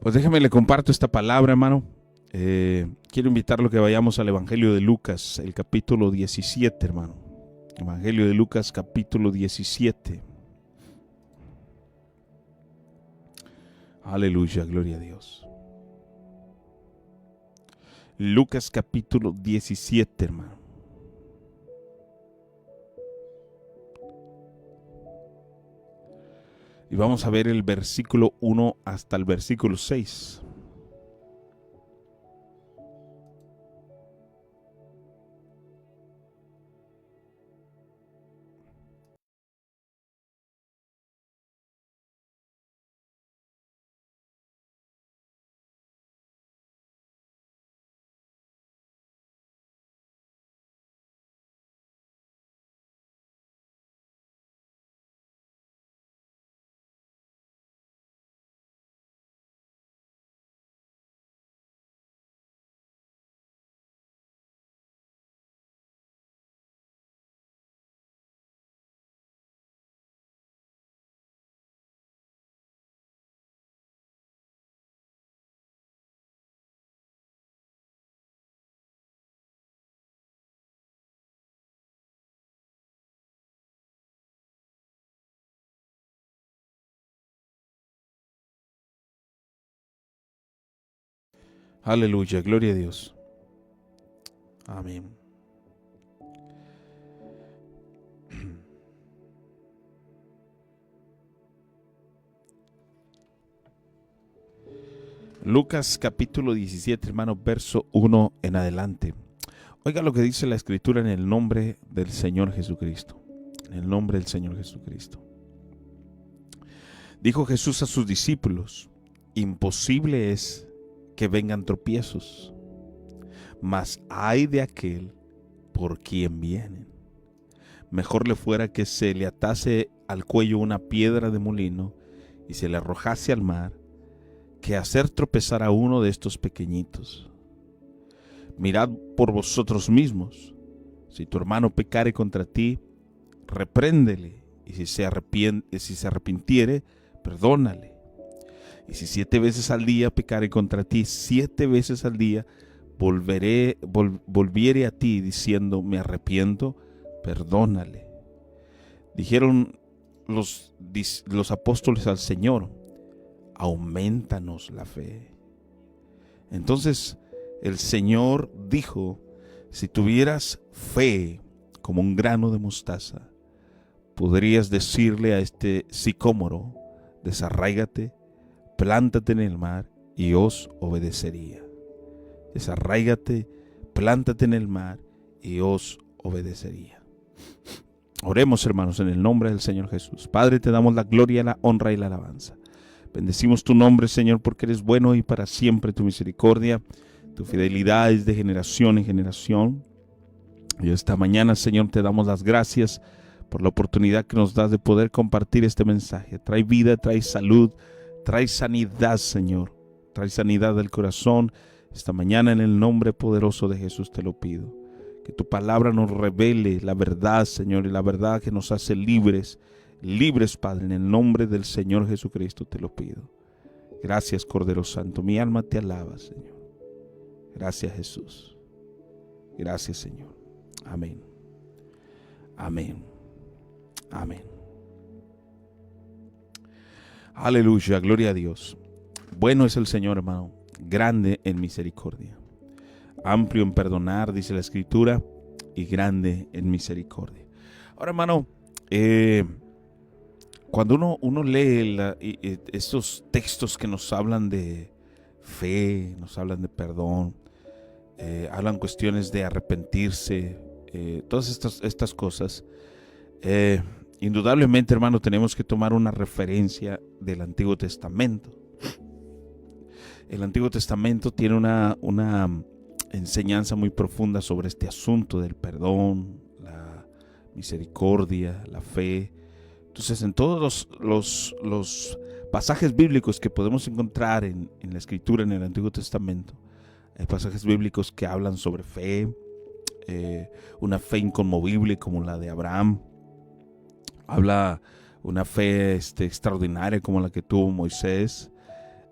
Pues déjame le comparto esta palabra, hermano. Quiero invitarlo a que vayamos al Evangelio de Lucas, el capítulo 17, hermano. Evangelio de Lucas, capítulo 17. Aleluya, gloria a Dios. Lucas capítulo 17, hermano. Y vamos a ver el versículo 1 hasta el versículo 6. Aleluya, gloria a Dios. Amén. Lucas capítulo 17, hermano, verso 1 en adelante. Oiga lo que dice la Escritura en el nombre del Señor Jesucristo. En el nombre del Señor Jesucristo. Dijo Jesús a sus discípulos: imposible es que vengan tropiezos, mas ay de aquel por quien vienen. Mejor le fuera que se le atase al cuello una piedra de molino y se le arrojase al mar, que hacer tropezar a uno de estos pequeñitos. Mirad por vosotros mismos. Si tu hermano pecare contra ti, repréndele, y si se arrepintiere, perdónale. Y si 7 veces al día pecare contra ti, 7 veces al día volviere a ti diciendo: me arrepiento, perdónale. Dijeron los apóstoles al Señor: aumentanos la fe. Entonces el Señor dijo: si tuvieras fe como un grano de mostaza, podrías decirle a este sicómoro: desarráigate, plántate en el mar, y os obedecería. Desarráigate, plántate en el mar, y os obedecería. Oremos, hermanos, en el nombre del Señor Jesús. Padre, te damos la gloria, la honra y la alabanza. Bendecimos tu nombre, Señor, porque eres bueno y para siempre tu misericordia. Tu fidelidad es de generación en generación. Y esta mañana, Señor, te damos las gracias por la oportunidad que nos das de poder compartir este mensaje. Trae vida, trae salud, trae sanidad, Señor. Trae sanidad del corazón. Esta mañana, en el nombre poderoso de Jesús, te lo pido. Que tu palabra nos revele la verdad, Señor, y la verdad que nos hace libres. Libres, Padre, en el nombre del Señor Jesucristo te lo pido. Gracias, Cordero Santo. Mi alma te alaba, Señor. Gracias, Jesús. Gracias, Señor. Amén. Amén. Amén. Aleluya, gloria a Dios. Bueno es el Señor, hermano, grande en misericordia, amplio en perdonar, dice la Escritura, y grande en misericordia. Ahora, hermano, cuando uno lee estos textos que nos hablan de fe, nos hablan de perdón, hablan cuestiones de arrepentirse, todas estas cosas, indudablemente, hermano, tenemos que tomar una referencia del Antiguo Testamento. El Antiguo Testamento tiene una enseñanza muy profunda sobre este asunto del perdón, la misericordia, la fe. Entonces, en todos los pasajes bíblicos que podemos encontrar en la Escritura, en el Antiguo Testamento, hay pasajes bíblicos que hablan sobre fe, una fe inconmovible como la de Abraham. Habla una fe extraordinaria como la que tuvo Moisés.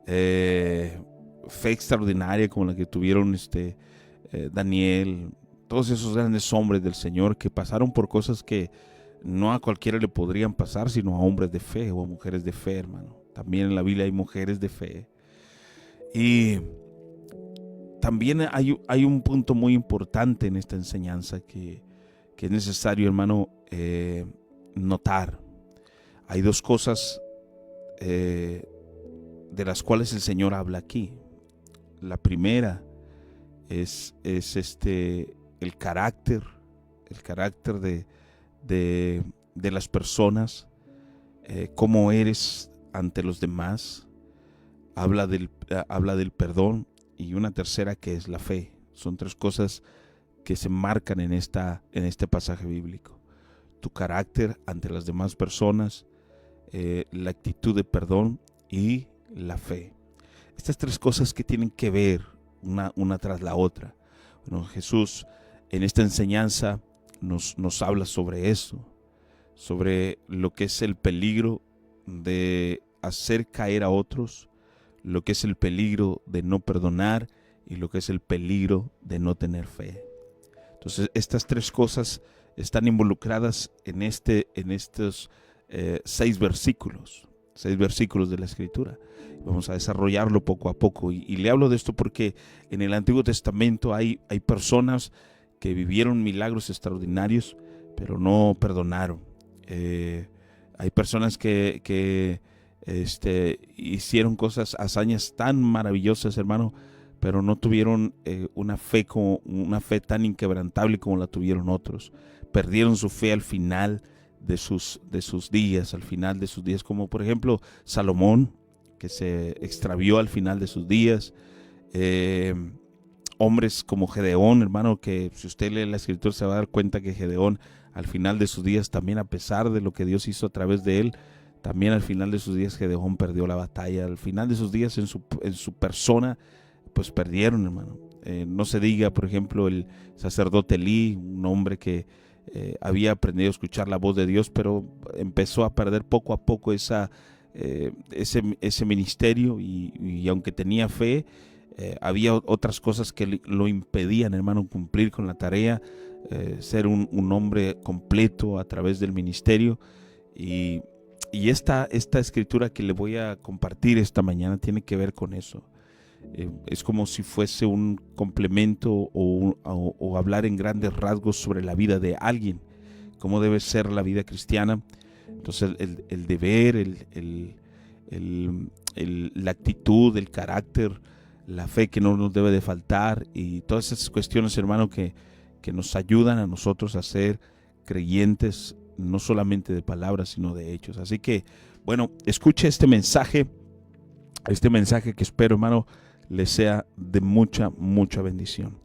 fe extraordinaria como la que tuvieron Daniel, todos esos grandes hombres del Señor que pasaron por cosas que no a cualquiera le podrían pasar, sino a hombres de fe o a mujeres de fe, hermano. También en la Biblia hay mujeres de fe. Y también hay un punto muy importante en esta enseñanza que es necesario, hermano, notar. Hay dos cosas de las cuales el Señor habla aquí. La primera es el carácter de las personas, cómo eres ante los demás. Habla del perdón, y una tercera que es la fe. Son tres cosas que se marcan en este pasaje bíblico. Tu carácter ante las demás personas, la actitud de perdón y la fe. Estas tres cosas que tienen que ver una tras la otra. Bueno, Jesús en esta enseñanza nos habla sobre eso, sobre lo que es el peligro de hacer caer a otros, lo que es el peligro de no perdonar y lo que es el peligro de no tener fe. Entonces, estas tres cosas están involucradas en estos 6 versículos de la Escritura. Vamos a desarrollarlo poco a poco. Y le hablo de esto porque en el Antiguo Testamento hay personas que vivieron milagros extraordinarios, pero no perdonaron. Hay personas que hicieron hazañas tan maravillosas, hermano, pero no tuvieron una fe tan inquebrantable como la tuvieron otros. Perdieron su fe al final de sus días, como por ejemplo Salomón, que se extravió al final de sus días. Hombres como Gedeón, hermano, que si usted lee la Escritura se va a dar cuenta que Gedeón al final de sus días, también a pesar de lo que Dios hizo a través de él, también al final de sus días Gedeón perdió la batalla. Al final de sus días en su persona, pues perdieron, hermano. No se diga, por ejemplo, el sacerdote Elí, un hombre que había aprendido a escuchar la voz de Dios, pero empezó a perder poco a poco ese ministerio, y aunque tenía fe, había otras cosas que lo impedían, hermano, cumplir con la tarea, ser un hombre completo a través del ministerio. Y esta escritura que le voy a compartir esta mañana tiene que ver con eso. Es como si fuese un complemento o hablar en grandes rasgos sobre la vida de alguien, cómo debe ser la vida cristiana. Entonces el deber, la actitud, el carácter, la fe que no nos debe de faltar, y todas esas cuestiones, hermano, que nos ayudan a nosotros a ser creyentes, no solamente de palabras, sino de hechos. Así que, bueno, escuche este mensaje que espero, hermano, le sea de mucha bendición.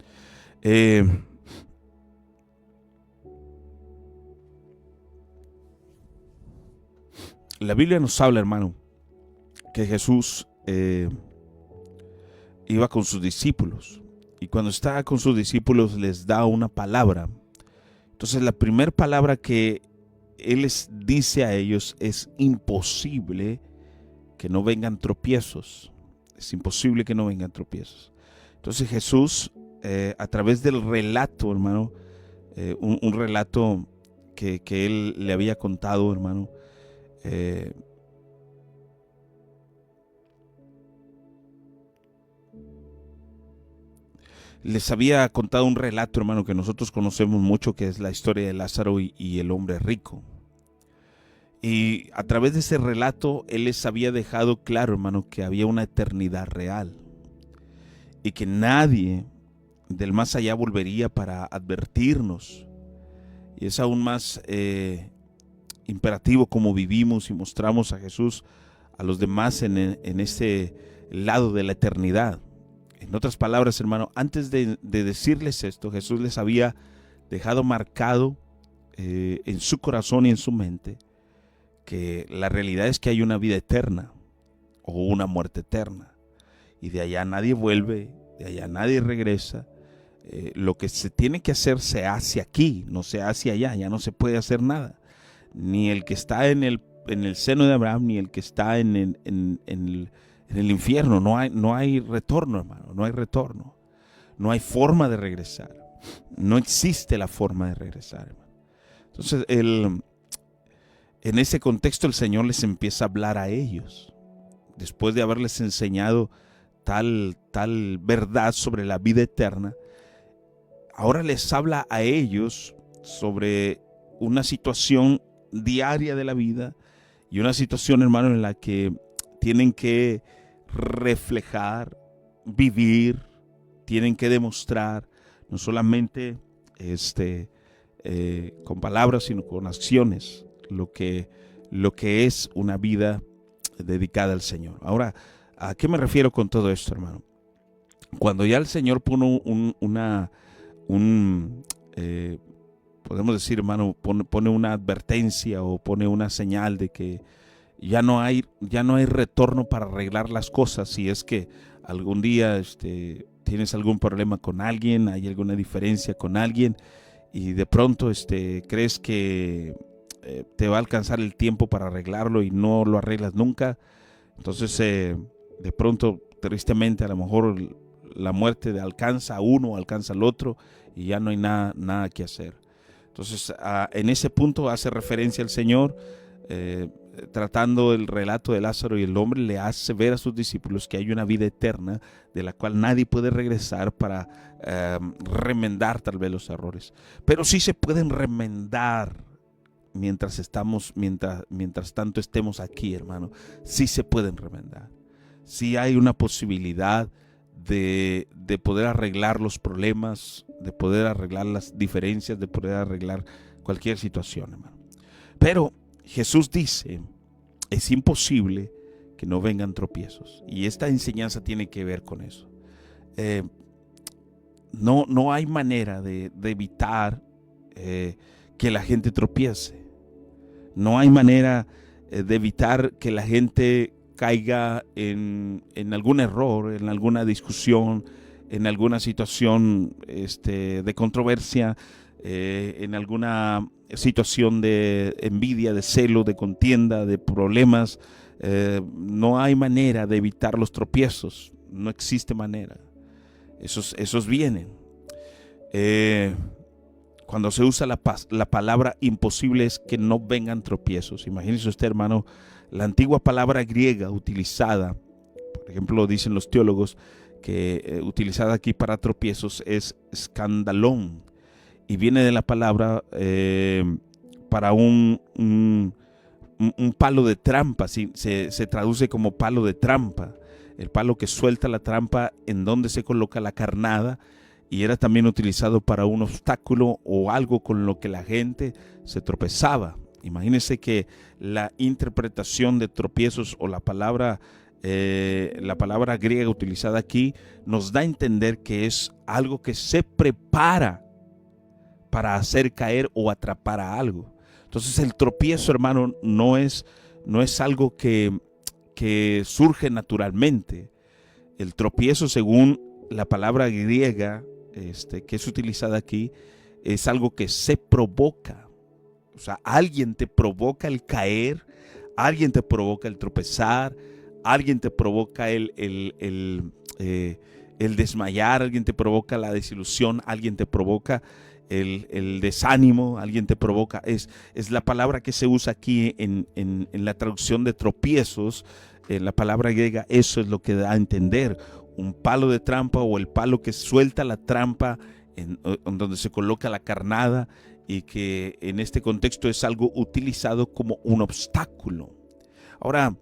La Biblia nos habla, hermano, que Jesús iba con sus discípulos, y cuando estaba con sus discípulos les da una palabra. Entonces la primera palabra que Él les dice a ellos: es imposible que no vengan tropiezos. Es imposible que no vengan tropiezos. Entonces Jesús, a través del relato, hermano, un relato que Él le había contado, hermano, les había contado un relato, hermano, que nosotros conocemos mucho, que es la historia de Lázaro y el hombre rico. Y a través de ese relato, Él les había dejado claro, hermano, que había una eternidad real y que nadie del más allá volvería para advertirnos. Y es aún más imperativo como vivimos y mostramos a Jesús a los demás en ese lado de la eternidad. En otras palabras, hermano, antes de decirles esto, Jesús les había dejado marcado en su corazón y en su mente que la realidad es que hay una vida eterna o una muerte eterna, y de allá nadie vuelve, de allá nadie regresa. Lo que se tiene que hacer se hace aquí, no se hace allá. Ya no se puede hacer nada. Ni el que está en el seno de Abraham, ni el que está en En el infierno no hay retorno, hermano, no hay retorno. No hay forma de regresar. No existe la forma de regresar, hermano. Entonces, en ese contexto el Señor les empieza a hablar a ellos. Después de haberles enseñado tal verdad sobre la vida eterna, ahora les habla a ellos sobre una situación diaria de la vida y una situación, hermano, en la que tienen que reflejar, vivir, tienen que demostrar, no solamente con palabras, sino con acciones, lo que es una vida dedicada al Señor. Ahora, ¿a qué me refiero con todo esto, hermano? Cuando ya el Señor pone podemos decir, hermano, pone una advertencia o pone una señal de que ya no hay retorno para arreglar las cosas. Si es que algún día tienes algún problema con alguien, hay alguna diferencia con alguien y de pronto crees que te va a alcanzar el tiempo para arreglarlo y no lo arreglas nunca, entonces de pronto, tristemente, a lo mejor la muerte alcanza a uno, alcanza al otro y ya no hay nada que hacer. Entonces, en ese punto hace referencia al Señor, tratando el relato de Lázaro y el hombre, le hace ver a sus discípulos que hay una vida eterna de la cual nadie puede regresar para remendar tal vez los errores. Pero sí se pueden remendar mientras tanto estemos aquí, hermano. Sí se pueden remendar. Sí hay una posibilidad de poder arreglar los problemas, de poder arreglar las diferencias, de poder arreglar cualquier situación, hermano. Pero Jesús dice, es imposible que no vengan tropiezos. Y esta enseñanza tiene que ver con eso. No hay manera de evitar que la gente tropiece. No hay manera de evitar que la gente caiga en algún error, en alguna discusión, en alguna situación de controversia, en alguna situación de envidia, de celo, de contienda, de problemas. No hay manera de evitar los tropiezos. No existe manera. Esos vienen. Cuando se usa la palabra imposible es que no vengan tropiezos. Imagínese usted, hermano, la antigua palabra griega utilizada, por ejemplo, dicen los teólogos que utilizada aquí para tropiezos es escandalón, y viene de la palabra para un palo de trampa. ¿Sí? Se traduce como palo de trampa, el palo que suelta la trampa en donde se coloca la carnada, y era también utilizado para un obstáculo o algo con lo que la gente se tropezaba. Imagínense que la interpretación de tropiezos o la palabra griega utilizada aquí nos da a entender que es algo que se prepara para hacer caer o atrapar a algo. Entonces el tropiezo, hermano, no es algo que surge naturalmente. El tropiezo, según la palabra griega que es utilizada aquí, es algo que se provoca. O sea, alguien te provoca el caer, alguien te provoca el tropezar, alguien te provoca el desmayar, alguien te provoca la desilusión, alguien te provoca el desánimo, alguien te provoca. Es la palabra que se usa aquí en la traducción de tropiezos. La palabra griega, eso es lo que da a entender. Un palo de trampa o el palo que suelta la trampa en donde se coloca la carnada, y que en este contexto es algo utilizado como un obstáculo. Ahora,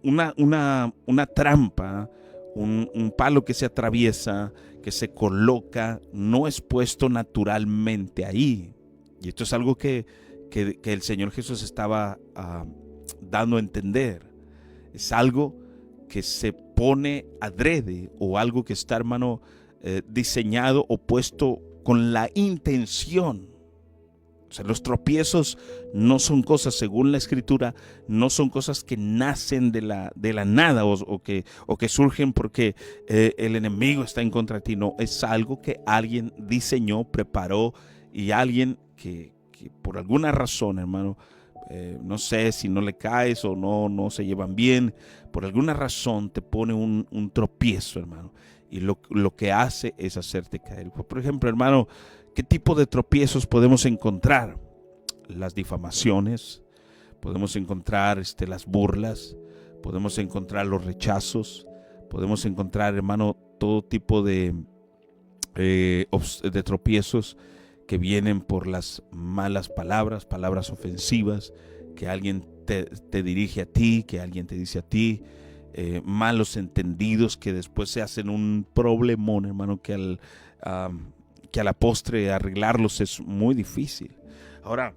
una trampa, un palo que se atraviesa, que se coloca, no es puesto naturalmente ahí. Y esto es algo que el Señor Jesús estaba dando a entender. Es algo que se pone adrede, o algo que está, hermano, diseñado o puesto con la intención. O sea, los tropiezos no son cosas, según la Escritura, no son cosas que nacen de la nada o que surgen porque el enemigo está en contra de ti. No, es algo que alguien diseñó, preparó, y alguien que por alguna razón, hermano, no sé si no le caes o no se llevan bien, por alguna razón te pone un tropiezo, hermano, y lo que hace es hacerte caer. Por ejemplo, hermano, ¿qué tipo de tropiezos podemos encontrar? Las difamaciones, podemos encontrar las burlas, podemos encontrar los rechazos, podemos encontrar, hermano, todo tipo de tropiezos que vienen por las malas palabras, palabras ofensivas, que alguien te dirige a ti, que alguien te dice a ti, malos entendidos que después se hacen un problemón, hermano, que a la postre arreglarlos es muy difícil. Ahora,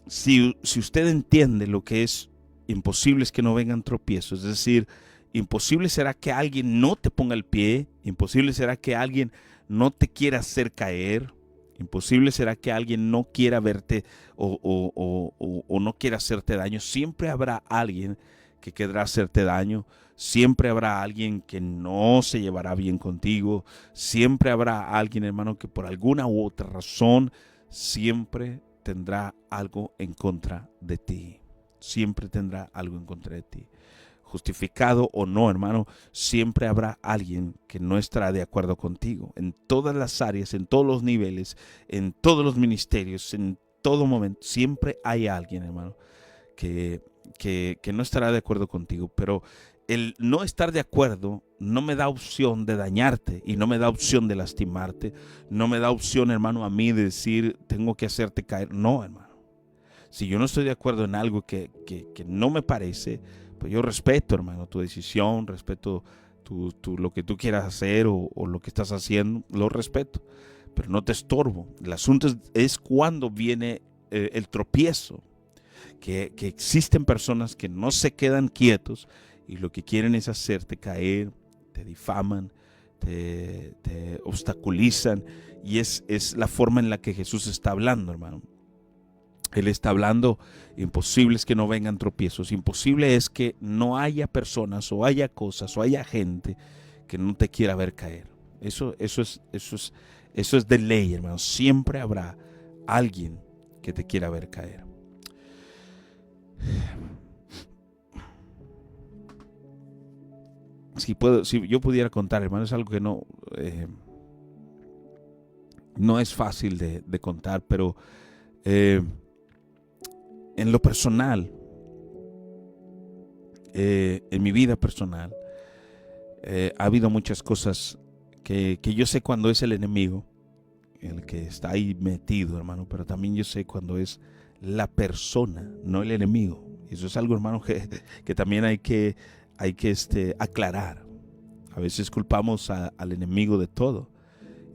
si usted entiende lo que es imposible es que no vengan tropiezos, es decir, imposible será que alguien no te ponga el pie, imposible será que alguien no te quiera hacer caer, imposible será que alguien no quiera verte o no quiera hacerte daño. Siempre habrá alguien que querrá hacerte daño, siempre habrá alguien que no se llevará bien contigo, siempre habrá alguien, hermano, que por alguna u otra razón siempre tendrá algo en contra de ti. Siempre tendrá algo en contra de ti. Justificado o no, hermano, siempre habrá alguien que no estará de acuerdo contigo. En todas las áreas, en todos los niveles, en todos los ministerios, en todo momento, siempre hay alguien, hermano, que no estará de acuerdo contigo. Pero el no estar de acuerdo no me da opción de dañarte y no me da opción de lastimarte. No me da opción, hermano, a mí de decir, tengo que hacerte caer. No, hermano. Si yo no estoy de acuerdo en algo que no me parece, pues yo respeto, hermano, tu decisión, respeto lo que tú quieras hacer o lo que estás haciendo, lo respeto, pero no te estorbo. El asunto es cuando viene el tropiezo, que existen personas que no se quedan quietos y lo que quieren es hacerte caer, te difaman, te obstaculizan, y es la forma en la que Jesús está hablando, hermano. Él está hablando, imposible es que no vengan tropiezos, imposible es que no haya personas o haya cosas o haya gente que no te quiera ver caer. Eso es de ley, hermano. Siempre habrá alguien que te quiera ver caer. Si yo pudiera contar, hermano, es algo que no es fácil de contar, pero en lo personal, en mi vida personal, ha habido muchas cosas que yo sé cuando es el enemigo, el que está ahí metido, hermano, pero también yo sé cuando es la persona, no el enemigo. Eso es algo, hermano, que también hay que aclarar. A veces culpamos al enemigo de todo.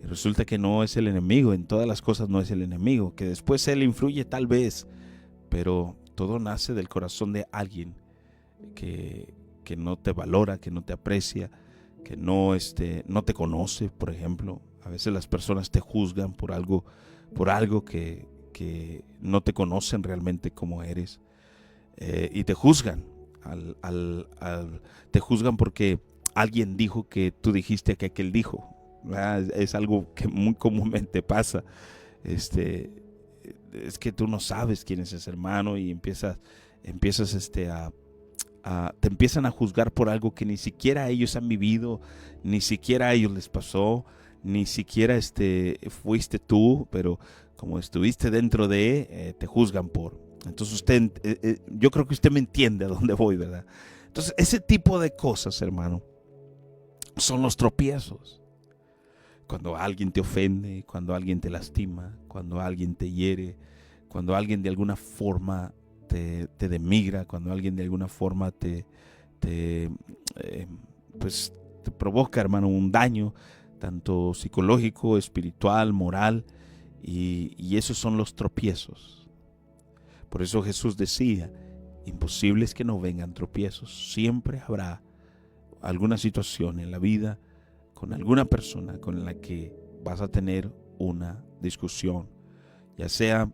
Y resulta que no es el enemigo, en todas las cosas no es el enemigo, que después él influye tal vez, pero todo nace del corazón de alguien que no te valora, que no te aprecia, que no te conoce, por ejemplo. A veces las personas te juzgan por algo que no te conocen realmente como eres, y te juzgan. Te juzgan porque alguien dijo que tú dijiste que aquel dijo. Es algo que muy comúnmente pasa. Es que tú no sabes quién es ese hermano y empiezas te empiezan a juzgar por algo que ni siquiera ellos han vivido, ni siquiera a ellos les pasó, ni siquiera fuiste tú, pero como estuviste dentro te juzgan por. Entonces yo creo que usted me entiende a dónde voy, ¿verdad? Entonces ese tipo de cosas, hermano, son los tropiezos. Cuando alguien te ofende, cuando alguien te lastima, cuando alguien te hiere, cuando alguien de alguna forma te demigra, cuando alguien de alguna forma te provoca, hermano, un daño, tanto psicológico, espiritual, moral, y esos son los tropiezos. Por eso Jesús decía, imposible es que no vengan tropiezos. Siempre habrá alguna situación en la vida con alguna persona con la que vas a tener una discusión, ya sea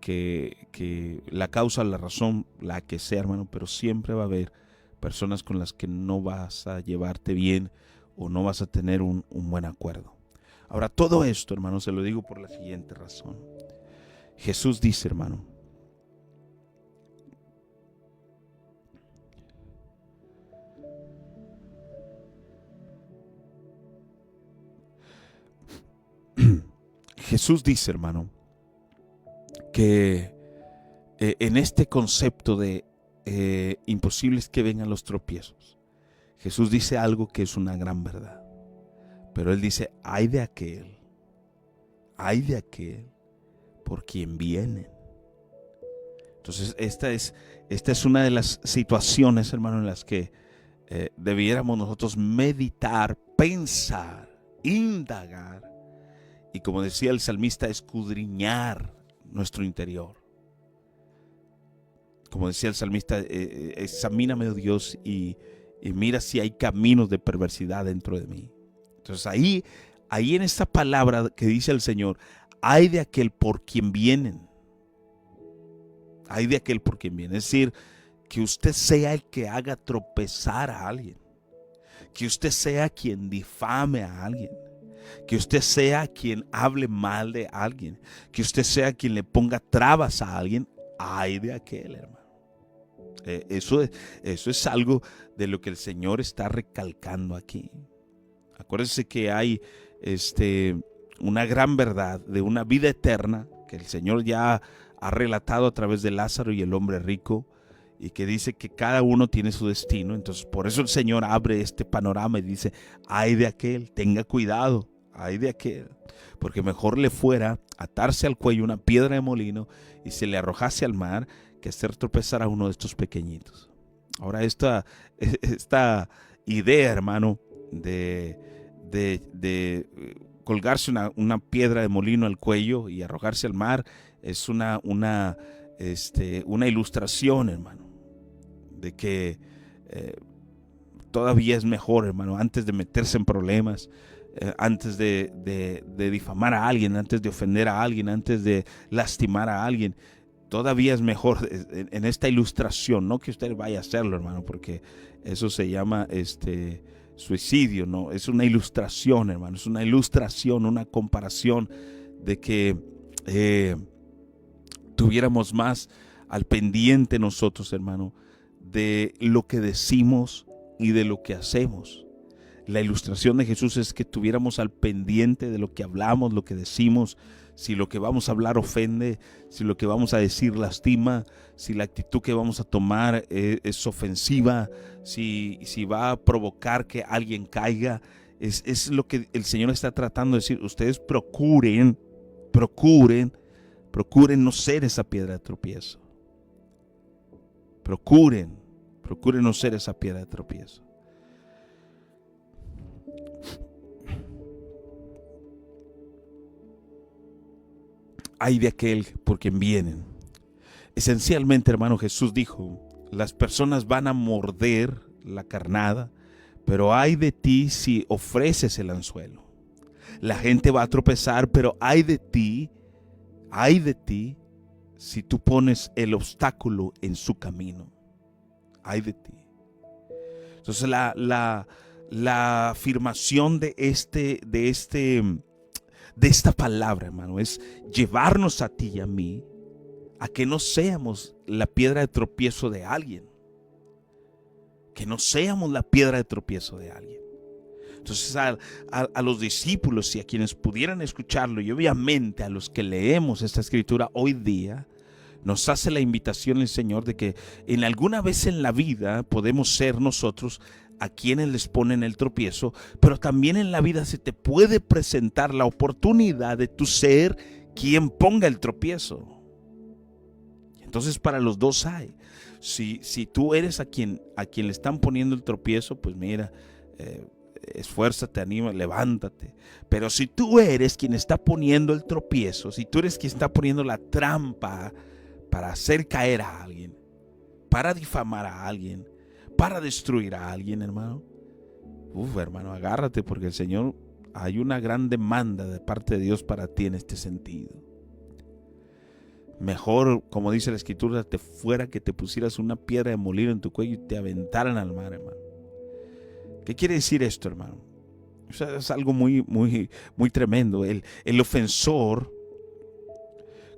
que la causa, la razón, la que sea, hermano, pero siempre va a haber personas con las que no vas a llevarte bien o no vas a tener un buen acuerdo. Ahora, todo esto, hermano, se lo digo por la siguiente razón. Jesús dice, hermano, Jesús dice, hermano, que en este concepto de imposibles que vengan los tropiezos, Jesús dice algo que es una gran verdad. Pero Él dice, ay de aquel por quien vienen. Entonces esta es una de las situaciones, hermano, en las que debiéramos nosotros meditar, pensar, indagar y, como decía el salmista, escudriñar nuestro interior. Como decía el salmista, examíname, oh Dios, y mira si hay caminos de perversidad dentro de mí. Entonces ahí en esta palabra que dice el Señor, hay de aquel por quien vienen. Hay de aquel por quien viene. Es decir, que usted sea el que haga tropezar a alguien. Que usted sea quien difame a alguien. Que usted sea quien hable mal de alguien. Que usted sea quien le ponga trabas a alguien. Ay de aquel, hermano. Eso es algo de lo que el Señor está recalcando aquí. Acuérdense que hay una gran verdad de una vida eterna que el Señor ya ha relatado a través de Lázaro y el hombre rico, y que dice que cada uno tiene su destino. Entonces por eso el Señor abre este panorama y dice, ay de aquel, tenga cuidado, ay de aquel, porque mejor le fuera atarse al cuello una piedra de molino y se le arrojase al mar que hacer tropezar a uno de estos pequeñitos. Ahora esta idea, hermano, de colgarse una piedra de molino al cuello y arrojarse al mar, es una ilustración, hermano, de que todavía es mejor, hermano, antes de meterse en problemas, antes de difamar a alguien, antes de ofender a alguien, antes de lastimar a alguien, todavía es mejor en esta ilustración, no que usted vaya a hacerlo, hermano, porque eso se llama suicidio, no, es una ilustración, hermano, es una ilustración, una comparación de que tuviéramos más al pendiente nosotros, hermano, de lo que decimos y de lo que hacemos. La ilustración de Jesús es que tuviéramos al pendiente de lo que hablamos, lo que decimos, si lo que vamos a hablar ofende, si lo que vamos a decir lastima, si la actitud que vamos a tomar es ofensiva, si va a provocar que alguien caiga. Es lo que el Señor está tratando de decir. Ustedes procuren no ser esa piedra de tropiezo. Procuren no ser esa piedra de tropiezo. Ay de aquel por quien vienen. Esencialmente, hermano, Jesús dijo, las personas van a morder la carnada, pero ay de ti si ofreces el anzuelo. La gente va a tropezar, pero ay de ti si tú pones el obstáculo en su camino. Ay de ti. Entonces la afirmación de esta palabra, hermano, es llevarnos a ti y a mí a que no seamos la piedra de tropiezo de alguien. Que no seamos la piedra de tropiezo de alguien. Entonces a los discípulos y a quienes pudieran escucharlo, y obviamente a los que leemos esta escritura hoy día, nos hace la invitación el Señor de que en alguna vez en la vida podemos ser nosotros a quienes les ponen el tropiezo, pero también en la vida se te puede presentar la oportunidad de tu ser quien ponga el tropiezo. Entonces para los dos hay. Si tú eres a quien le están poniendo el tropiezo, pues mira, esfuérzate, anima, levántate. Pero si tú eres quien está poniendo el tropiezo, si tú eres quien está poniendo la trampa para hacer caer a alguien, para difamar a alguien, para destruir a alguien, hermano, hermano, agárrate, porque el Señor, hay una gran demanda de parte de Dios para ti en este sentido. Mejor, como dice la Escritura, te fuera que te pusieras una piedra de molino en tu cuello y te aventaran al mar, hermano. ¿Qué quiere decir esto, hermano? O sea, es algo muy, muy, muy tremendo. El ofensor,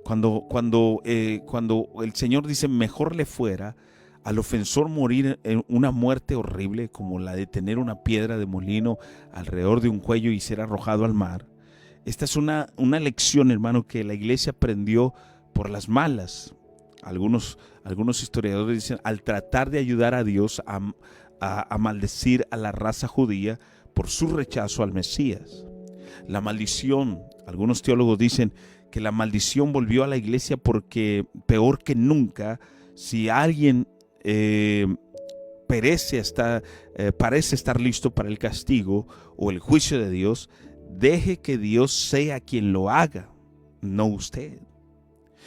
cuando el Señor dice mejor le fuera al ofensor morir en una muerte horrible como la de tener una piedra de molino alrededor de un cuello y ser arrojado al mar, Esta es una lección, hermano, que la iglesia aprendió por las malas. Algunos historiadores dicen, al tratar de ayudar a Dios a maldecir a la raza judía por su rechazo al Mesías. La maldición, algunos teólogos dicen que la maldición volvió a la iglesia porque peor que nunca, si alguien parece estar listo para el castigo o el juicio de Dios, deje que Dios sea quien lo haga, no usted.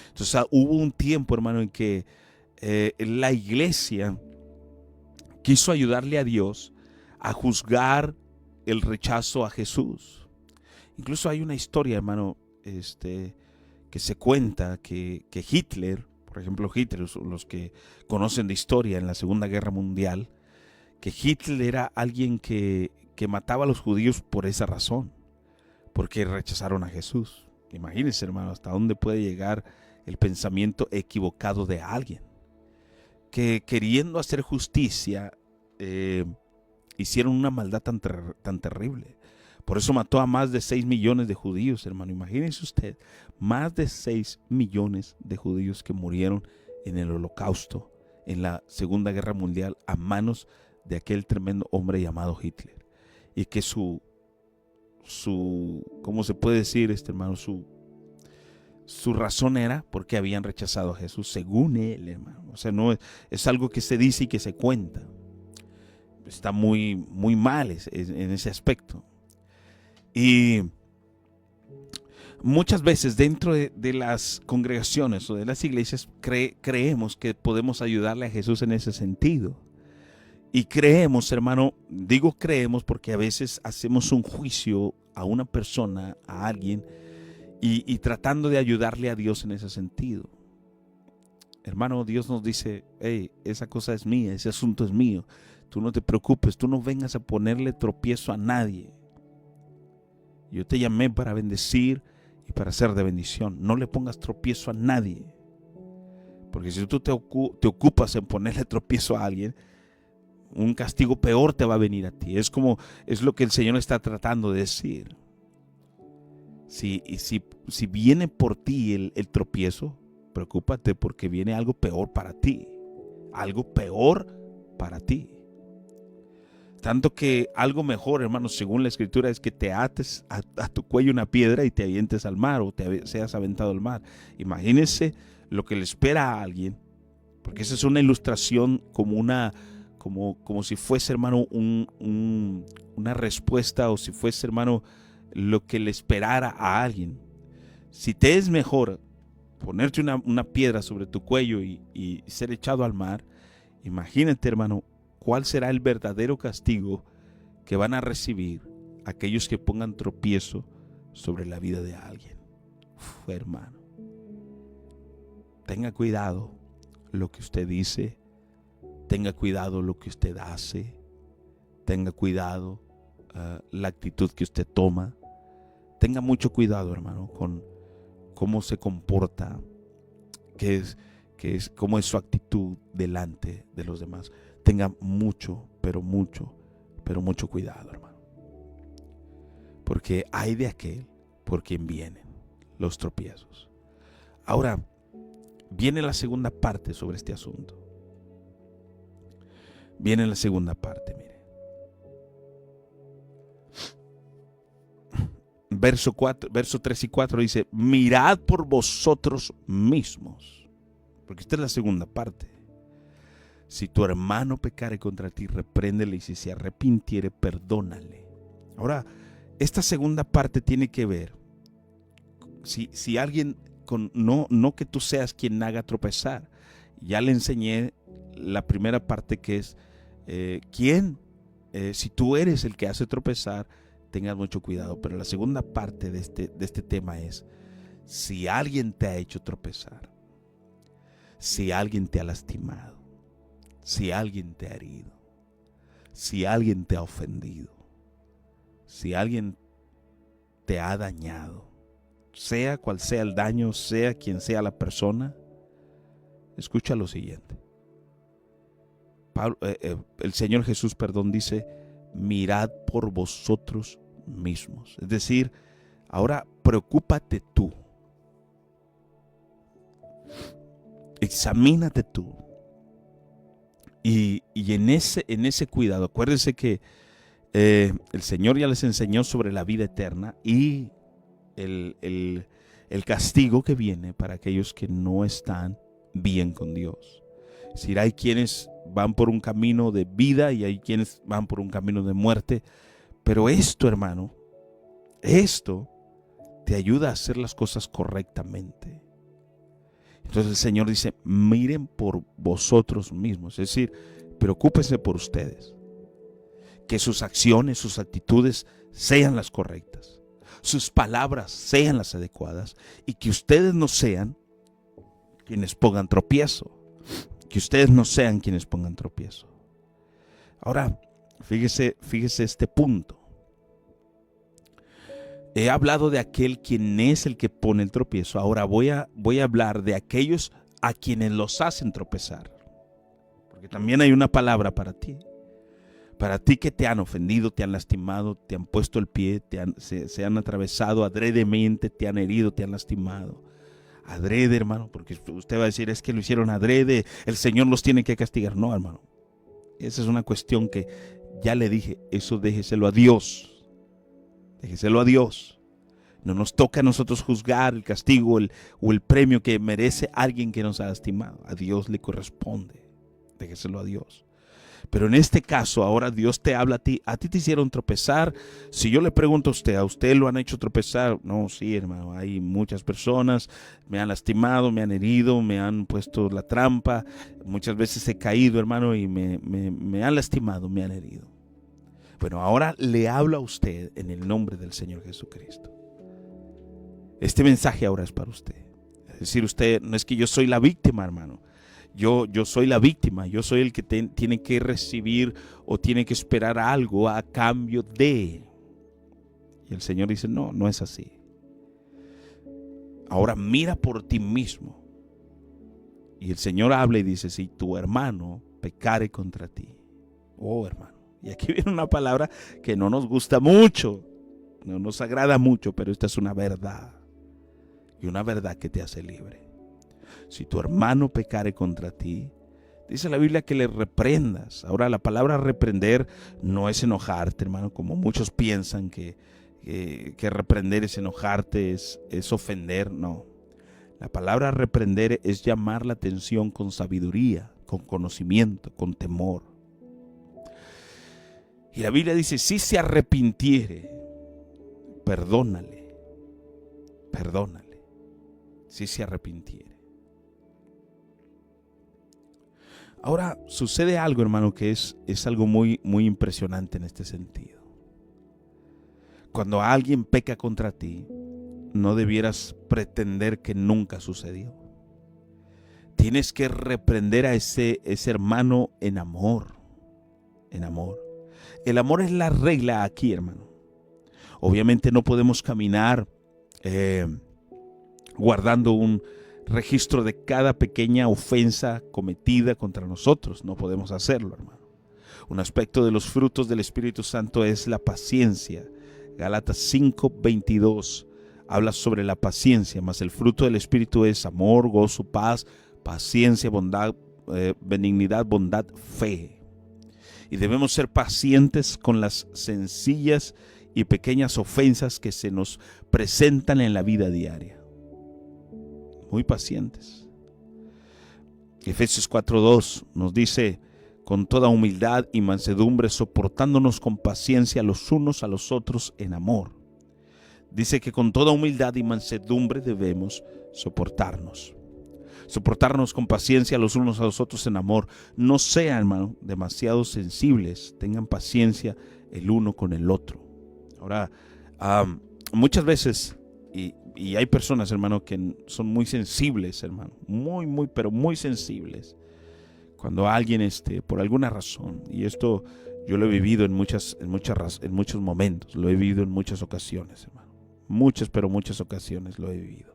Entonces hubo un tiempo, hermano, en que la iglesia quiso ayudarle a Dios a juzgar el rechazo a Jesús. Incluso hay una historia, hermano, que se cuenta que Hitler, por ejemplo, Hitler, los que conocen de historia en la Segunda Guerra Mundial, que Hitler era alguien que mataba a los judíos por esa razón, porque rechazaron a Jesús. Imagínense, hermano, hasta dónde puede llegar el pensamiento equivocado de alguien, que queriendo hacer justicia, hicieron una maldad tan terrible. Por eso mató a más de 6 millones de judíos, hermano. Imagínense usted, más de 6 millones de judíos que murieron en el Holocausto, en la Segunda Guerra Mundial, a manos de aquel tremendo hombre llamado Hitler. Y que ¿cómo se puede decir, hermano? Su razón era porque habían rechazado a Jesús, según él, hermano. O sea, no es algo que se dice y que se cuenta. Está muy, muy mal en ese aspecto. Y muchas veces dentro de las congregaciones o de las iglesias creemos que podemos ayudarle a Jesús en ese sentido. Y creemos, hermano, digo creemos porque a veces hacemos un juicio a una persona, a alguien, y tratando de ayudarle a Dios en ese sentido. Hermano, Dios nos dice, hey, esa cosa es mía, ese asunto es mío. Tú no te preocupes, tú no vengas a ponerle tropiezo a nadie. Yo te llamé para bendecir y para ser de bendición. No le pongas tropiezo a nadie. Porque si tú te ocupas en ponerle tropiezo a alguien, un castigo peor te va a venir a ti. Es lo que el Señor está tratando de decir. Si viene por ti el tropiezo, preocúpate porque viene algo peor para ti. Algo peor para ti. Tanto que algo mejor, hermanos, según la Escritura, es que te ates a tu cuello una piedra y te avientes al mar o seas aventado al mar. Imagínense lo que le espera a alguien, porque esa es una ilustración como si fuese, hermano, una respuesta, o si fuese, hermano, lo que le esperara a alguien. Si te es mejor ponerte una piedra sobre tu cuello y ser echado al mar, imagínate, hermano, cuál será el verdadero castigo que van a recibir aquellos que pongan tropiezo sobre la vida de alguien. Hermano, tenga cuidado lo que usted dice, tenga cuidado lo que usted hace, tenga cuidado la actitud que usted toma. Tenga mucho cuidado, hermano, con cómo se comporta, cómo es su actitud delante de los demás. Tenga mucho, pero mucho cuidado, hermano. Porque hay de aquel por quien vienen los tropiezos. Ahora, viene la segunda parte sobre este asunto. Viene la segunda parte, mire. Verso 3 y 4 dice, mirad por vosotros mismos. Porque esta es la segunda parte. Si tu hermano pecare contra ti, repréndele, y si se arrepintiere, perdónale. Ahora, esta segunda parte tiene que ver, si alguien, no que tú seas quien haga tropezar. Ya le enseñé la primera parte, que es, si tú eres el que hace tropezar, tengas mucho cuidado. Pero la segunda parte de este tema es, si alguien te ha hecho tropezar, si alguien te ha lastimado, si alguien te ha herido, si alguien te ha ofendido, si alguien te ha dañado, sea cual sea el daño, sea quien sea la persona, escucha lo siguiente. El Señor Jesús, dice, mirad por vosotros mismos. Es decir, Ahora preocúpate tú. Examínate tú. Y en ese cuidado, acuérdense que el Señor ya les enseñó sobre la vida eterna y el castigo que viene para aquellos que no están bien con Dios. Es decir, hay quienes van por un camino de vida y hay quienes van por un camino de muerte. Pero esto, hermano, esto te ayuda a hacer las cosas correctamente. Entonces el Señor dice, miren por vosotros mismos. Es decir, preocúpense por ustedes. Que sus acciones, sus actitudes sean las correctas. Sus palabras sean las adecuadas. Y que ustedes no sean quienes pongan tropiezo. Que ustedes no sean quienes pongan tropiezo. Ahora, fíjese este punto. He hablado de aquel quien es el que pone el tropiezo. Ahora voy a hablar de aquellos a quienes los hacen tropezar. Porque también hay una palabra para ti. Para ti que te han ofendido, te han lastimado, te han puesto el pie, se han atravesado adredemente, te han herido, te han lastimado. Adrede, hermano, porque usted va a decir, es que lo hicieron adrede, el Señor los tiene que castigar. No, hermano. Esa es una cuestión que ya le dije, eso déjeselo a Dios. Déjeselo a Dios. No nos toca a nosotros juzgar el castigo o el premio que merece alguien que nos ha lastimado. A Dios le corresponde. Déjeselo a Dios. Pero en este caso, ahora Dios te habla a ti. A ti te hicieron tropezar. Si yo le pregunto a usted lo han hecho tropezar. No, sí, hermano. Hay muchas personas. Me han lastimado, me han herido, me han puesto la trampa. Muchas veces he caído, hermano, y me han lastimado, me han herido. Bueno, ahora le hablo a usted en el nombre del Señor Jesucristo. Este mensaje ahora es para usted. Es decir, usted, no es que yo soy la víctima, hermano. Yo soy la víctima. Yo soy el que tiene que recibir o tiene que esperar algo a cambio de. Y el Señor dice, no es así. Ahora mira por ti mismo. Y el Señor habla y dice, si tu hermano pecare contra ti. Oh, hermano. Y aquí viene una palabra que no nos gusta mucho, no nos agrada mucho, pero esta es una verdad. Y una verdad que te hace libre. Si tu hermano pecare contra ti, dice la Biblia que le reprendas. Ahora la palabra reprender no es enojarte, hermano, como muchos piensan que reprender es enojarte, es ofender. No. La palabra reprender es llamar la atención con sabiduría, con conocimiento, con temor. Y la Biblia dice, si se arrepintiere, perdónale. Si se arrepintiere. Ahora, sucede algo, hermano, que es algo muy, muy impresionante en este sentido. Cuando alguien peca contra ti, no debieras pretender que nunca sucedió. Tienes que reprender a ese hermano en amor. En amor. El amor es la regla aquí, hermano. Obviamente no podemos caminar guardando un registro de cada pequeña ofensa cometida contra nosotros. No podemos hacerlo, hermano. Un aspecto de los frutos del Espíritu Santo es la paciencia. Gálatas 5:22 habla sobre la paciencia, mas el fruto del Espíritu es amor, gozo, paz, paciencia, bondad, benignidad, bondad, fe. Y debemos ser pacientes con las sencillas y pequeñas ofensas que se nos presentan en la vida diaria. Muy pacientes. Efesios 4:2 nos dice, con toda humildad y mansedumbre, soportándonos con paciencia los unos a los otros en amor. Dice que con toda humildad y mansedumbre debemos soportarnos. Soportarnos con paciencia los unos a los otros en amor. No sean, hermano, demasiado sensibles. Tengan paciencia el uno con el otro. Ahora, muchas veces, y hay personas, hermano, que son muy sensibles, hermano. Muy, pero muy sensibles. Cuando alguien, por alguna razón, y esto yo lo he vivido en muchos momentos, lo he vivido en muchas ocasiones, hermano. Pero muchas ocasiones lo he vivido.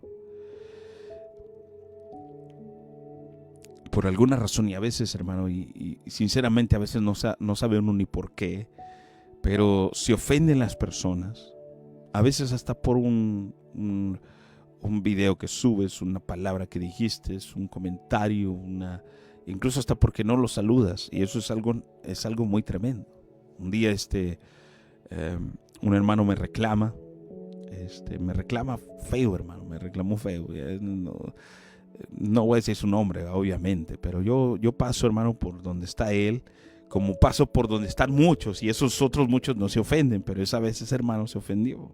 Por alguna razón, y a veces, hermano, y sinceramente a veces no sabe uno ni por qué, pero se ofenden las personas A veces hasta por un video que subes, una palabra que dijiste, un comentario, incluso hasta porque no lo saludas. Y eso es algo muy tremendo. Un día un hermano me reclama feo, hermano, me reclamó feo. No voy a decir su nombre, obviamente, pero yo paso, hermano, por donde está él, como paso por donde están muchos, y esos otros muchos no se ofenden, pero esa vez ese hermano se ofendió.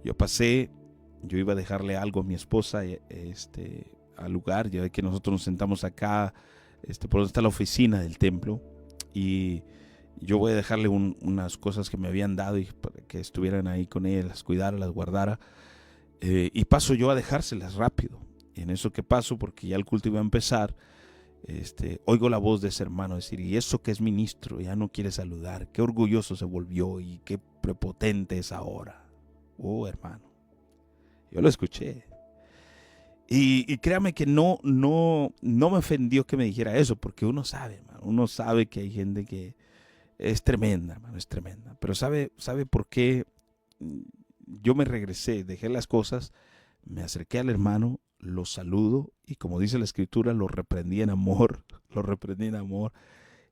Yo iba a dejarle algo a mi esposa al lugar. Ya ve que nosotros nos sentamos acá, por donde está la oficina del templo, y yo voy a dejarle unas cosas que me habían dado y para que estuvieran ahí con ella, las cuidara, las guardara, y paso yo a dejárselas rápido. Y en eso que paso, porque ya el culto iba a empezar, oigo la voz de ese hermano decir: y eso que es ministro ya no quiere saludar, qué orgulloso se volvió y qué prepotente es ahora. Oh, hermano, yo lo escuché. Y créame que no me ofendió que me dijera eso, porque uno sabe, hermano, uno sabe que hay gente que es tremenda, hermano, es tremenda. Pero sabe por qué yo me regresé, dejé las cosas, me acerqué al hermano, lo saludo y, como dice la escritura, lo reprendí en amor, lo reprendí en amor.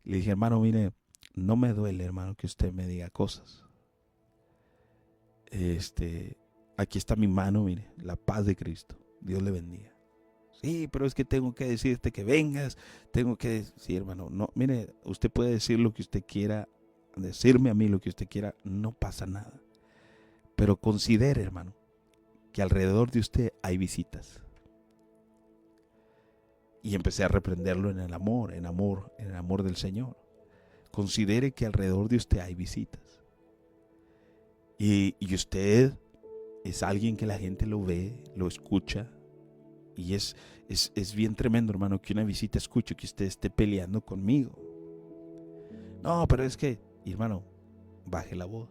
Y le dije: hermano, mire, no me duele, hermano, que usted me diga cosas. Aquí está mi mano, mire, la paz de Cristo. Dios le bendiga. Sí, pero es que tengo que decirte que vengas, sí, hermano, no, mire, usted puede decir lo que usted quiera, decirme a mí lo que usted quiera, no pasa nada. Pero considere, hermano, que alrededor de usted hay visitas. Y empecé a reprenderlo en el amor del Señor. Considere que alrededor de usted hay visitas. Y usted es alguien que la gente lo ve, lo escucha. Y es bien tremendo, hermano, que una visita escuche que usted esté peleando conmigo. No, pero es que, hermano, baje la voz.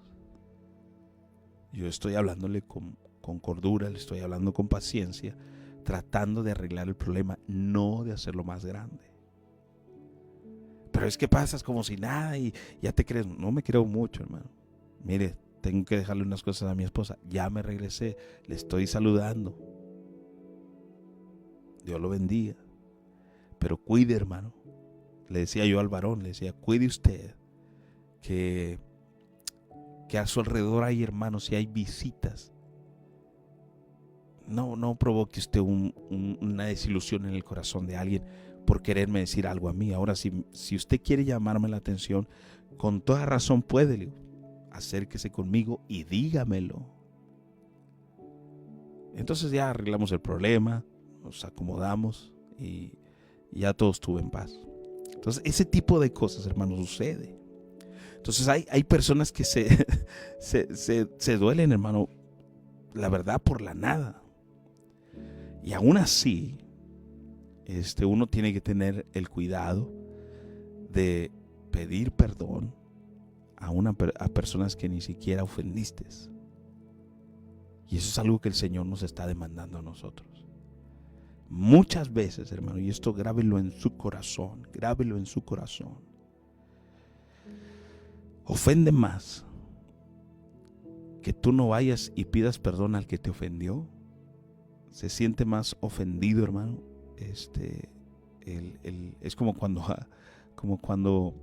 Yo estoy hablándole con cordura, le estoy hablando con paciencia, tratando de arreglar el problema, no de hacerlo más grande. Pero es que pasas como si nada y ya te crees. No me creo mucho, hermano. Mire, tengo que dejarle unas cosas a mi esposa. Ya me regresé, le estoy saludando. Dios lo bendiga. Pero cuide, hermano. Le decía yo al varón, le decía: cuide usted que a su alrededor hay hermanos y hay visitas. No provoque usted una desilusión en el corazón de alguien por quererme decir algo a mí. Ahora, si usted quiere llamarme la atención, con toda razón puede, acérquese conmigo y dígamelo. Entonces ya arreglamos el problema, nos acomodamos y ya todo estuvo en paz. Entonces ese tipo de cosas, hermanos, sucede. Entonces hay personas que se duelen, hermano, la verdad, por la nada. Y aún así, uno tiene que tener el cuidado de pedir perdón a personas que ni siquiera ofendiste. Y eso es algo que el Señor nos está demandando a nosotros. Muchas veces, hermano, y esto grábelo en su corazón, ofende más que tú no vayas y pidas perdón al que te ofendió. Se siente más ofendido, hermano. Es como cuando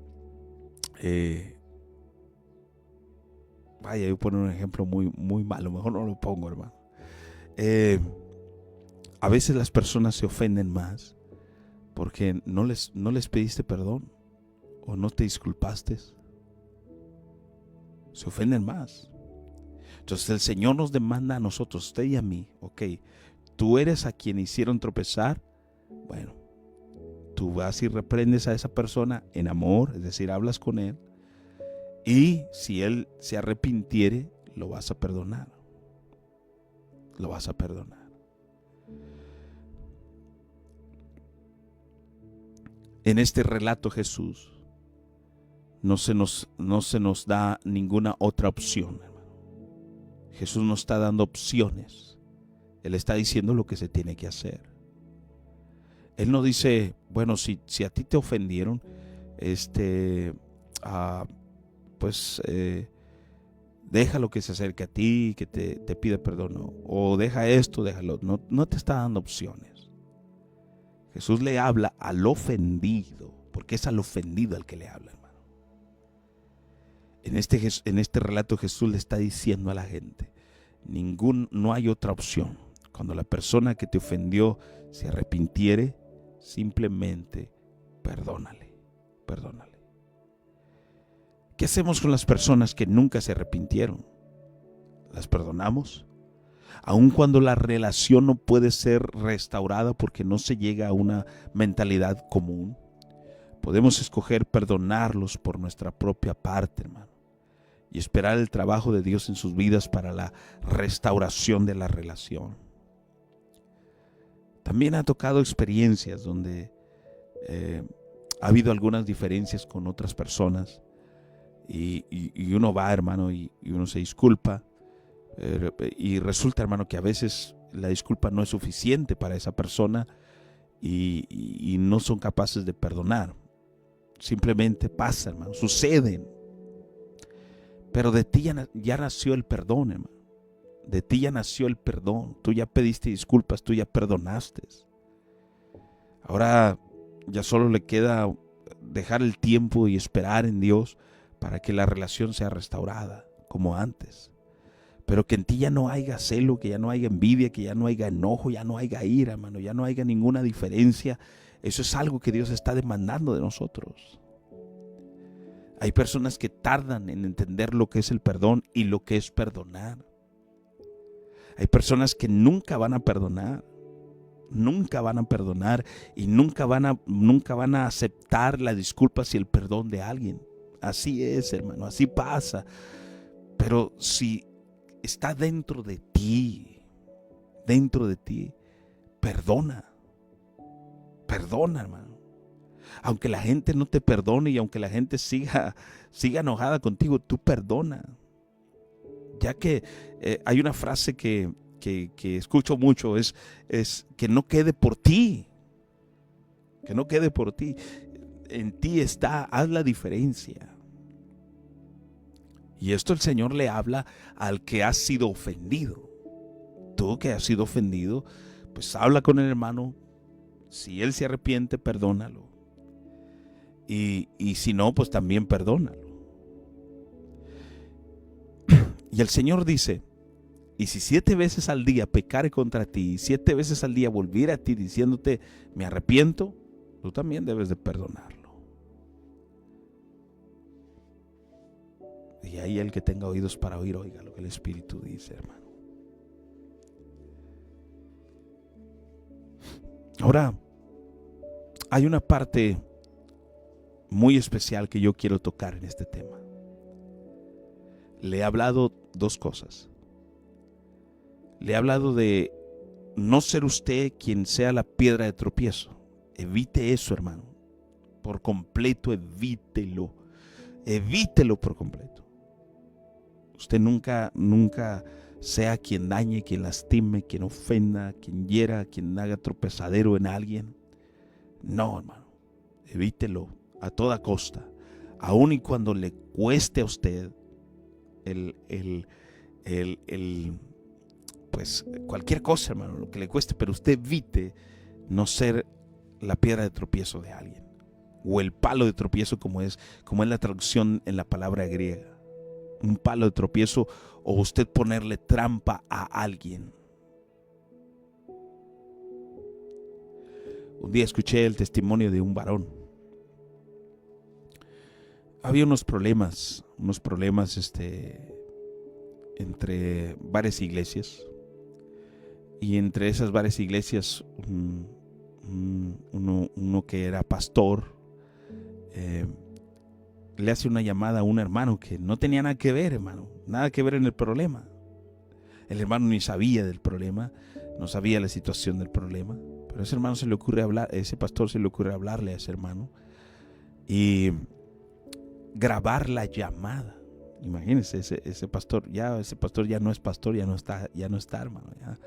vaya, yo pongo un ejemplo muy, muy malo, mejor no lo pongo, hermano. A veces las personas se ofenden más porque no les pediste perdón o no te disculpaste. Se ofenden más. Entonces el Señor nos demanda a nosotros, usted y a mí, ok, tú eres a quien hicieron tropezar. Bueno, tú vas y reprendes a esa persona en amor, es decir, hablas con él, y si él se arrepintiere, lo vas a perdonar. Lo vas a perdonar. En este relato, Jesús no se nos da ninguna otra opción, hermano. Jesús nos está dando opciones. Él está diciendo lo que se tiene que hacer. Él no dice: bueno, si a ti te ofendieron, Déjalo que se acerque a ti, que te pida perdón. O deja esto, déjalo. No te está dando opciones. Jesús le habla al ofendido, porque es al ofendido al que le habla, hermano. En este relato Jesús le está diciendo a la gente, no hay otra opción. Cuando la persona que te ofendió se arrepintiere, simplemente perdónale. ¿Qué hacemos con las personas que nunca se arrepintieron? ¿Las perdonamos? Aun cuando la relación no puede ser restaurada porque no se llega a una mentalidad común, podemos escoger perdonarlos por nuestra propia parte, hermano, y esperar el trabajo de Dios en sus vidas para la restauración de la relación. También ha tocado experiencias donde ha habido algunas diferencias con otras personas y uno va, hermano, y uno se disculpa, y resulta, hermano, que a veces la disculpa no es suficiente para esa persona y no son capaces de perdonar. Simplemente pasa, hermano, suceden. Pero de ti ya nació el perdón, hermano. De ti ya nació el perdón. Tú ya pediste disculpas, tú ya perdonaste. Ahora ya solo le queda dejar el tiempo y esperar en Dios para que la relación sea restaurada como antes. Pero que en ti ya no haya celo, que ya no haya envidia, que ya no haya enojo, ya no haya ira, hermano, ya no haya ninguna diferencia. Eso es algo que Dios está demandando de nosotros. Hay personas que tardan en entender lo que es el perdón y lo que es perdonar. Hay personas que nunca van a perdonar y nunca van a aceptar la disculpa y el perdón de alguien. Así es, hermano, así pasa. Pero si está dentro de ti, perdona, hermano. Aunque la gente no te perdone y aunque la gente siga enojada contigo, tú perdona. Ya que hay una frase que escucho mucho, es que no quede por ti. Que no quede por ti. En ti está, haz la diferencia. Y esto el Señor le habla al que ha sido ofendido. Tú que has sido ofendido, pues habla con el hermano. Si él se arrepiente, perdónalo. Y si no, pues también perdónalo. Y el Señor dice, y si 7 veces al día pecare contra ti, y 7 veces al día volviera a ti diciéndote, me arrepiento, tú también debes de perdonarlo. Y ahí el que tenga oídos para oír, oiga lo que el Espíritu dice, hermano. Ahora, hay una parte muy especial que yo quiero tocar en este tema. Le he hablado 2 cosas. Le he hablado de no ser usted quien sea la piedra de tropiezo. Evite eso, hermano. Por completo, evítelo. Evítelo por completo. Usted nunca sea quien dañe, quien lastime, quien ofenda, quien hiera, quien haga tropezadero en alguien. No, hermano. Evítelo a toda costa. Aun y cuando le cueste a usted pues cualquier cosa, hermano, lo que le cueste, pero usted evite no ser la piedra de tropiezo de alguien o el palo de tropiezo como es la traducción en la palabra griega. Un palo de tropiezo o usted ponerle trampa a alguien. Un día escuché el testimonio de un varón. Había unos problemas entre varias iglesias. Y entre esas varias iglesias, uno que era pastor, le hace una llamada a un hermano que no tenía nada que ver, hermano, nada que ver en el problema. El hermano ni sabía del problema, no sabía la situación del problema, pero ese pastor se le ocurre hablarle a ese hermano y grabar la llamada. Imagínense, ese pastor ya no es pastor, ya no está, hermano, ya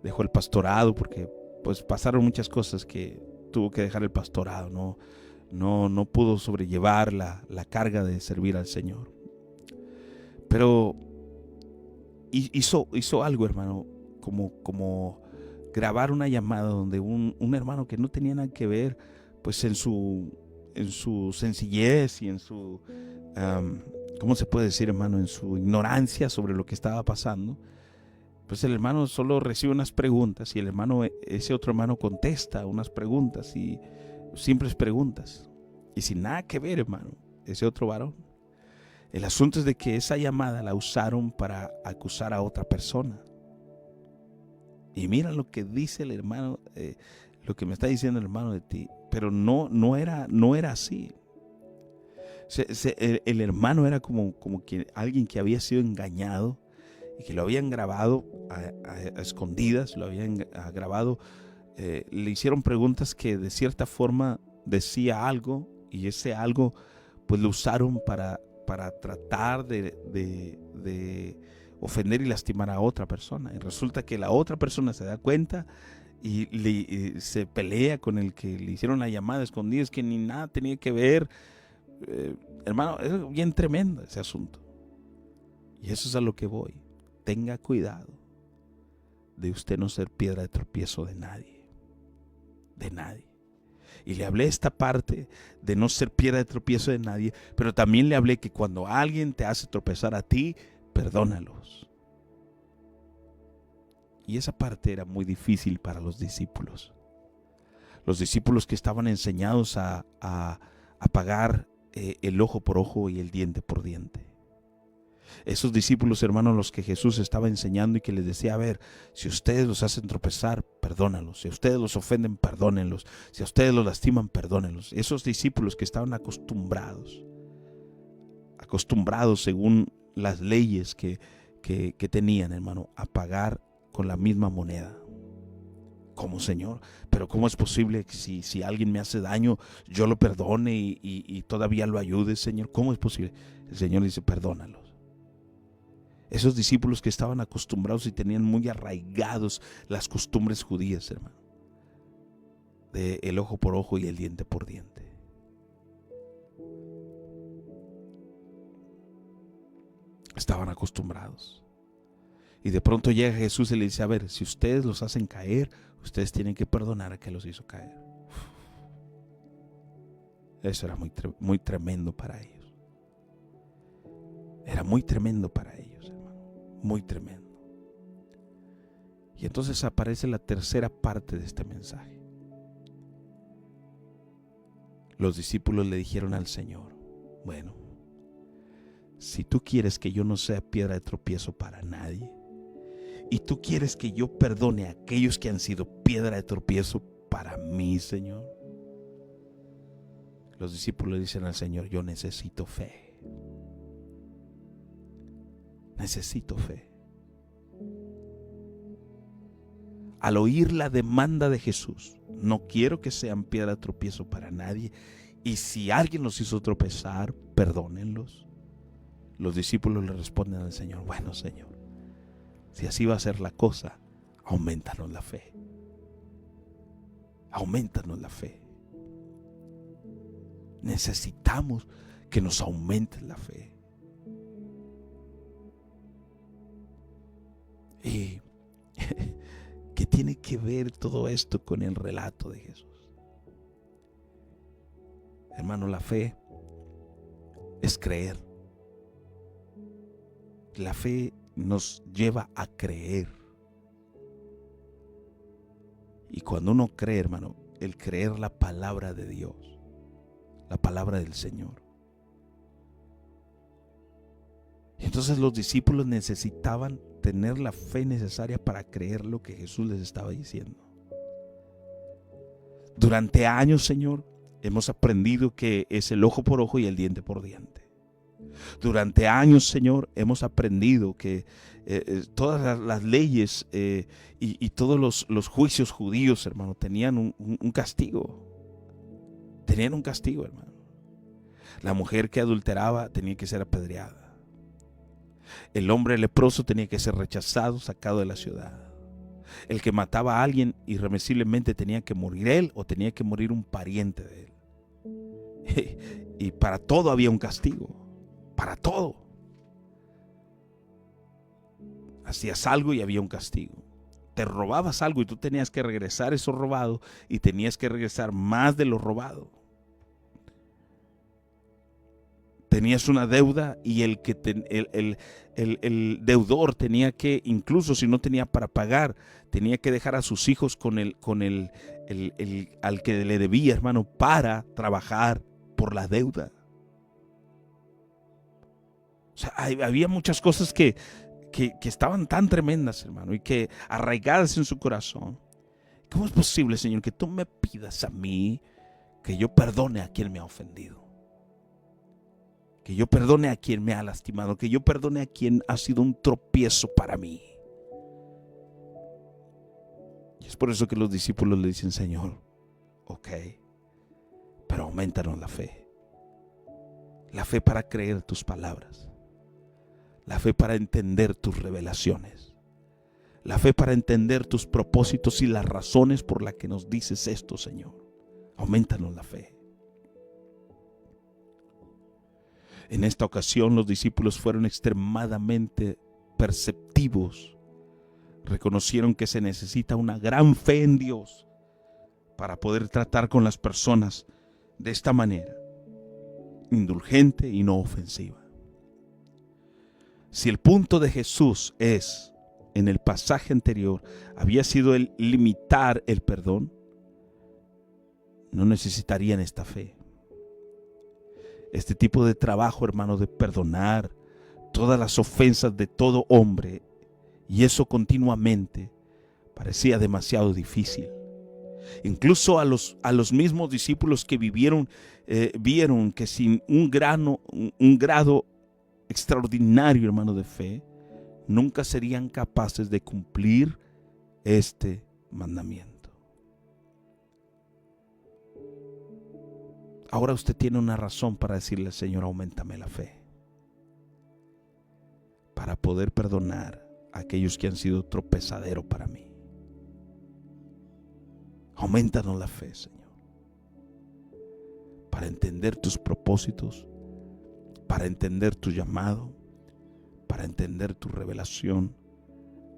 dejó el pastorado porque pues pasaron muchas cosas que tuvo que dejar el pastorado, no pudo sobrellevar la carga de servir al Señor. Pero hizo algo, hermano, como grabar una llamada donde un hermano que no tenía nada que ver, pues en su sencillez y en su, ¿cómo se puede decir, hermano? En su ignorancia sobre lo que estaba pasando, pues el hermano solo recibe unas preguntas y ese otro hermano contesta unas preguntas y simples preguntas y sin nada que ver, hermano, ese otro varón. El asunto es de que esa llamada la usaron para acusar a otra persona. Y mira lo que dice el hermano, lo que me está diciendo el hermano de ti. Pero no era así. El hermano era como que alguien que había sido engañado y que lo habían grabado a escondidas, lo habían grabado. Le hicieron preguntas que de cierta forma decía algo y ese algo pues lo usaron para tratar de ofender y lastimar a otra persona. Y resulta que la otra persona se da cuenta y se pelea con el que le hicieron la llamada escondida, es que ni nada tenía que ver. Hermano, es bien tremendo ese asunto. Y eso es a lo que voy. Tenga cuidado de usted no ser piedra de tropiezo de nadie. De nadie. Y le hablé esta parte de no ser piedra de tropiezo de nadie, pero también le hablé que cuando alguien te hace tropezar a ti, perdónalos. Y esa parte era muy difícil para los discípulos. Los discípulos que estaban enseñados a pagar el ojo por ojo y el diente por diente. Esos discípulos, hermanos, los que Jesús estaba enseñando y que les decía, a ver, si ustedes los hacen tropezar, perdónalos. Si ustedes los ofenden, perdónenlos. Si a ustedes los lastiman, perdónenlos. Esos discípulos que estaban acostumbrados según las leyes que tenían, hermano, a pagar con la misma moneda. ¿Cómo, Señor? Pero ¿cómo es posible que si alguien me hace daño, yo lo perdone y todavía lo ayude, Señor? ¿Cómo es posible? El Señor dice, perdónalos. Esos discípulos que estaban acostumbrados y tenían muy arraigados las costumbres judías, hermano, de el ojo por ojo y el diente por diente. Estaban acostumbrados. Y de pronto llega Jesús y le dice, a ver, si ustedes los hacen caer, ustedes tienen que perdonar a que los hizo caer. Eso era muy tremendo para ellos. Era muy tremendo para ellos, hermano. Muy tremendo. Y entonces aparece la tercera parte de este mensaje. Los discípulos le dijeron al Señor, bueno, si tú quieres que yo no sea piedra de tropiezo para nadie, y tú quieres que yo perdone a aquellos que han sido piedra de tropiezo para mí, Señor. Los discípulos dicen al Señor, yo necesito fe. Necesito fe. Al oír la demanda de Jesús, no quiero que sean piedra de tropiezo para nadie. Y si alguien los hizo tropezar, perdónenlos. Los discípulos le responden al Señor, bueno, Señor, si así va a ser la cosa, aumentanos la fe. Aumentanos la fe. Necesitamos que nos aumentes la fe. Y ¿qué tiene que ver todo esto con el relato de Jesús? Hermano, la fe es creer. La fe nos lleva a creer. Y cuando uno cree, hermano, el creer la palabra de Dios, la palabra del Señor. Y entonces los discípulos necesitaban tener la fe necesaria para creer lo que Jesús les estaba diciendo. Durante años, Señor, hemos aprendido que es el ojo por ojo y el diente por diente. Durante años, Señor, hemos aprendido que todas las leyes y todos los juicios judíos, hermano, tenían un castigo. Tenían un castigo, hermano. La mujer que adulteraba tenía que ser apedreada. El hombre leproso tenía que ser rechazado, sacado de la ciudad. El que mataba a alguien irremisiblemente tenía que morir él o tenía que morir un pariente de él. Y para todo había un castigo. Para todo. Hacías algo y había un castigo. Te robabas algo y tú tenías que regresar eso robado y tenías que regresar más de lo robado. Tenías una deuda y el deudor tenía que, incluso si no tenía para pagar, tenía que dejar a sus hijos con el al que le debía, hermano, para trabajar por la deuda. O sea, había muchas cosas que estaban tan tremendas, hermano, y que arraigadas en su corazón. ¿Cómo es posible, Señor, que tú me pidas a mí que yo perdone a quien me ha ofendido? Que yo perdone a quien me ha lastimado, que yo perdone a quien ha sido un tropiezo para mí. Y es por eso que los discípulos le dicen, Señor, ok, pero aumentanos la fe. La fe para creer tus palabras. La fe para entender tus revelaciones. La fe para entender tus propósitos y las razones por las que nos dices esto, Señor. Aumentanos la fe. En esta ocasión los discípulos fueron extremadamente perceptivos. Reconocieron que se necesita una gran fe en Dios para poder tratar con las personas de esta manera, indulgente y no ofensiva. Si el punto de Jesús en el pasaje anterior, había sido el limitar el perdón, no necesitarían esta fe. Este tipo de trabajo, hermano, de perdonar todas las ofensas de todo hombre, y eso continuamente, parecía demasiado difícil. Incluso a los mismos discípulos que vieron que sin un grado extraordinario, hermano, de fe, nunca serían capaces de cumplir este mandamiento. Ahora usted tiene una razón para decirle al Señor, auméntame la fe, para poder perdonar a aquellos que han sido tropezadero para mí. Aumentanos la fe, Señor, para entender tus propósitos, para entender tu llamado, para entender tu revelación,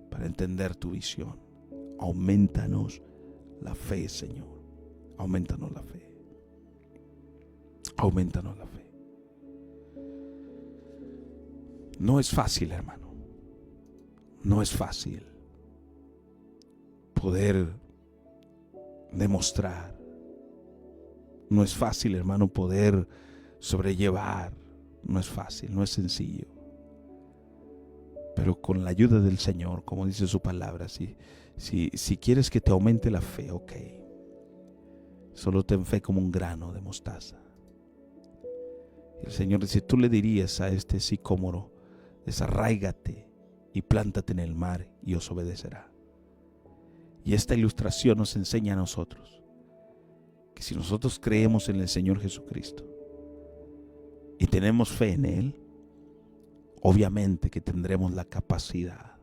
para entender tu visión. Aumentanos la fe, Señor. Aumentanos la fe. Aumentanos la fe. No es fácil, hermano. No es fácil poder demostrar. No es fácil, hermano, poder sobrellevar. No es fácil, no es sencillo. Pero con la ayuda del Señor, como dice su palabra, si quieres que te aumente la fe, ok. Solo ten fe como un grano de mostaza. El Señor dice, tú le dirías a este sicómoro, desarráigate y plántate en el mar y os obedecerá. Y esta ilustración nos enseña a nosotros que si nosotros creemos en el Señor Jesucristo y tenemos fe en Él, obviamente que tendremos la capacidad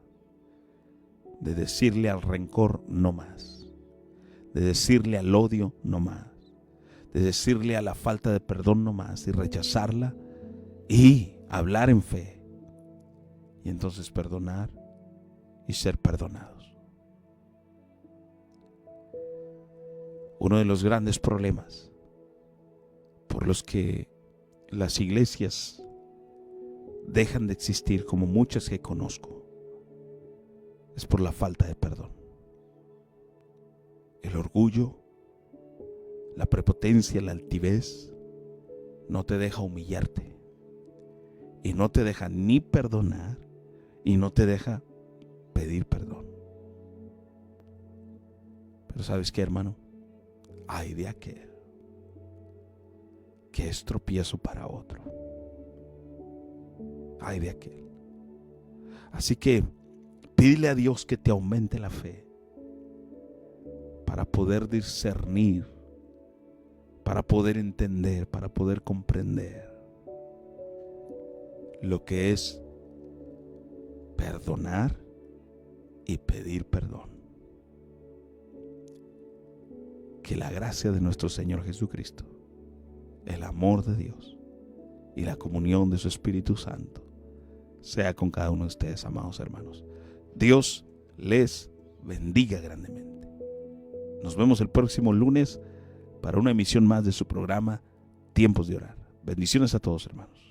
de decirle al rencor no más, de decirle al odio no más, de decirle a la falta de perdón no más y rechazarla y hablar en fe y entonces perdonar y ser perdonados. Uno de los grandes problemas por los que las iglesias dejan de existir, como muchas que conozco, es por la falta de perdón. El orgullo, la prepotencia, la altivez no te deja humillarte y no te deja ni perdonar y no te deja pedir perdón. Pero ¿sabes qué, hermano? Ay de aquel que es tropiezo para otro. Ay de aquel. Así que pídele a Dios que te aumente la fe para poder discernir, para poder entender, para poder comprender lo que es perdonar y pedir perdón. Que la gracia de nuestro Señor Jesucristo, el amor de Dios y la comunión de su Espíritu Santo sea con cada uno de ustedes, amados hermanos. Dios les bendiga grandemente. Nos vemos el próximo lunes para una emisión más de su programa Tiempos de Orar. Bendiciones a todos, hermanos.